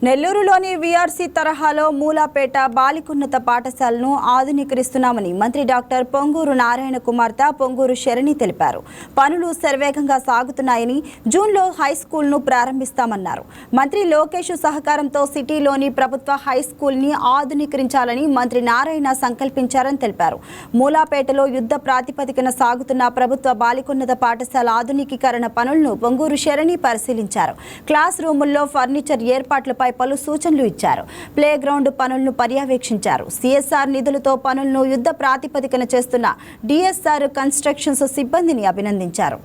నెల్లూరులోని వీఆర్సీ తరహాలో మూలాపేట బాలికోన్నత పాఠశాలను ఆధునీకరిస్తున్నామని మంత్రి డాక్టర్ పొంగూరు నారాయణ కుమార్తె పొంగూరు శరణి తెలిపారు. పనులు శరవేగంగా సాగుతున్నాయని జూన్లో హైస్కూల్ను ప్రారంభిస్తామన్నారు. మంత్రి లోకేష్ సహకారంతో సిటీలోని ప్రభుత్వ హైస్కూల్ని ఆధునీకరించాలని మంత్రి నారాయణ సంకల్పించారని తెలిపారు. మూలాపేటలో యుద్ధ ప్రాతిపదికన సాగుతున్న ప్రభుత్వ బాలికోన్నత పాఠశాల ఆధునికీకరణ పనులను పొంగూరు శరణి పరిశీలించారు. క్లాస్ రూముల్లో ఫర్నిచర్ ఏర్పాట్లపై పలు సూచనలు ఇచ్చారు. ప్లే గ్రౌండ్ పనులను పర్యవేక్షించారు. సిఎస్ఆర్ నిధులతో పనులను యుద్ధ ప్రాతిపదికన చేస్తున్న డిఎస్ఆర్ కన్స్ట్రక్షన్స్ సిబ్బందిని అభినందించారు.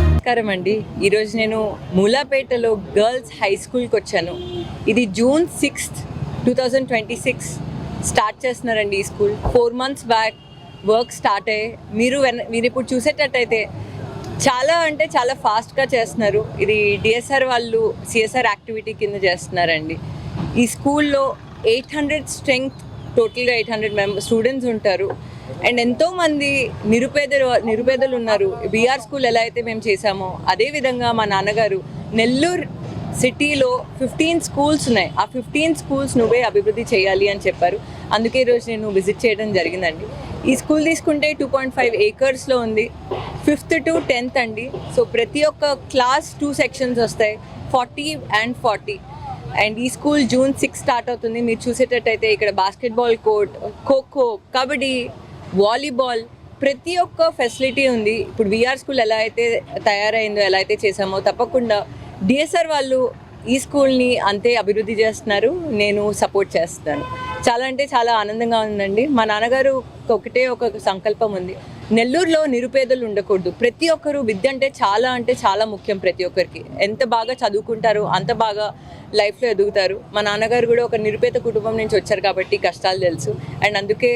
నమస్కారం అండి. ఈరోజు నేను మూలాపేటలో గర్ల్స్ హై స్కూల్కి వచ్చాను. ఇది June 6, 2026 స్టార్ట్ చేస్తున్నారండి. ఈ school 4 months back work start అయ్యి మీరు ఇప్పుడు చూసేటట్టయితే చాలా ఫాస్ట్గా చేస్తున్నారు. ఇది డిఎస్ఆర్ వాళ్ళు సిఎస్ఆర్ యాక్టివిటీ కింద చేస్తున్నారండి. ఈ స్కూల్లో 800 స్ట్రెంగ్త్, టోటల్గా 800 స్టూడెంట్స్ ఉంటారు. అండ్ ఎంతోమంది నిరుపేదలు ఉన్నారు. బీఆర్ స్కూల్ ఎలా అయితే మేము చేసామో అదేవిధంగా మా నాన్నగారు నెల్లూరు సిటీలో 15 స్కూల్స్ ఉన్నాయి. ఆ 15 స్కూల్స్ నువ్వే అభివృద్ధి చేయాలి అని చెప్పారు. అందుకే ఈరోజు నేను విజిట్ చేయడం జరిగిందండి. ఈ స్కూల్ తీసుకుంటే 2.5 acresలో ఉంది. 5th to 10th అండి. సో ప్రతి ఒక్క క్లాస్ 2 sections వస్తాయి, 40 and 40. అండ్ ఈ స్కూల్ June 6 స్టార్ట్ అవుతుంది. మీరు చూసేటట్టయితే ఇక్కడ basketball court, kho kho, kabaddi, volleyball ప్రతి ఒక్క ఫెసిలిటీ ఉంది. ఇప్పుడు వీఆర్ స్కూల్ ఎలా అయితే తయారైందో, ఎలా అయితే చేసామో తప్పకుండా డిఎస్ఆర్ వాళ్ళు ఈ స్కూల్ని అంతే అభివృద్ధి చేస్తున్నారు. నేను సపోర్ట్ చేస్తాను. చాలా ఆనందంగా ఉందండి. మా నాన్నగారు ఒకటే ఒక సంకల్పం ఉంది, నెల్లూరులో నిరుపేదలు ఉండకూడదు. ప్రతి ఒక్కరు విద్య అంటే చాలా ముఖ్యం. ప్రతి ఒక్కరికి ఎంత బాగా చదువుకుంటారో అంత బాగా లైఫ్లో ఎదుగుతారు. మా నాన్నగారు కూడా ఒక నిరుపేద కుటుంబం నుంచి వచ్చారు కాబట్టి కష్టాలు తెలుసు. అండ్ అందుకే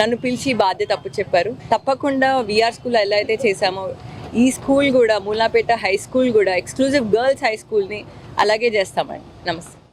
నన్ను పిలిచి బాధ్యత చెప్పారు. తప్పకుండా వీఆర్ స్కూల్ ఎలా అయితే చేశామో ఈ స్కూల్ కూడా, మూలాపేట హై స్కూల్ కూడా ఎక్స్క్లూజివ్ గర్ల్స్ హై స్కూల్ని అలాగే చేస్తామండి. నమస్కారం.